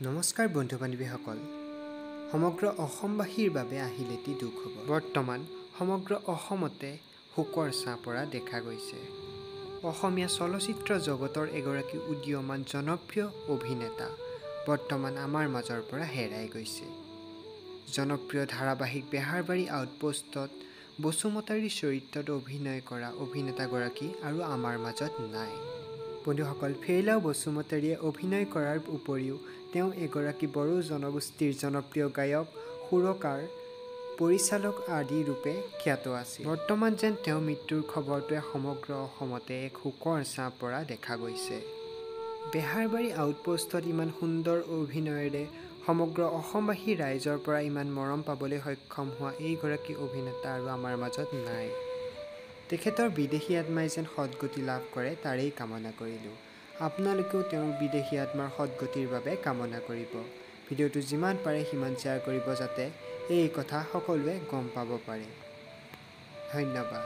নমস্কাৰ বন্ধু বান্ধৱীসকল, সমগ্ৰ অসমবাসীৰ বাবে আহিল এটি দুখ খবৰ। বৰ্তমান সমগ্ৰ অসমতে শোকৰ ছাঁ পৰা দেখা গৈছে। অসমীয়া চলচ্চিত্ৰ জগতৰ এগৰাকী উদীয়মান জনপ্ৰিয় অভিনেতা বৰ্তমান আমাৰ মাজৰ পৰা হেৰাই গৈছে। জনপ্ৰিয় ধাৰাবাহিক বেহাৰবাৰী আউটপোষ্টত বসুমতাৰীৰ চৰিত্ৰত অভিনয় কৰা অভিনেতাগৰাকী আৰু আমাৰ মাজত নাই। বন্ধুসকল, ফেৰিলাও বসুমতাৰীয়ে অভিনয় কৰাৰ উপৰিও তেওঁ এগৰাকী বড়ো জনগোষ্ঠীৰ জনপ্ৰিয় গায়ক, সুৰকাৰ, পৰিচালক আদি ৰূপে খ্যাত আছিল। বৰ্তমান যেন তেওঁৰ মৃত্যুৰ খবৰটোৱে সমগ্ৰ অসমতে এক শোকৰ ছাঁ পৰা দেখা গৈছে। বেহাৰবাৰী আউটপোষ্টত ইমান সুন্দৰ অভিনয়েৰে সমগ্ৰ অসমবাসী ৰাইজৰ পৰা ইমান মৰম পাবলৈ সক্ষম হোৱা এইগৰাকী অভিনেতা আৰু আমাৰ মাজত নাই। তেখেতৰ বিদেশী আত্মাই যেন সদ্গতি লাভ কৰে তাৰেই কামনা কৰিলোঁ। আপোনালোকেও তেওঁৰ বিদেশী আত্মাৰ সদ্গতিৰ বাবে কামনা কৰিব। ভিডিঅ'টো যিমান পাৰে সিমান শ্বেয়াৰ কৰিব যাতে এই কথা সকলোৱে গম পাব পাৰে। ধন্যবাদ।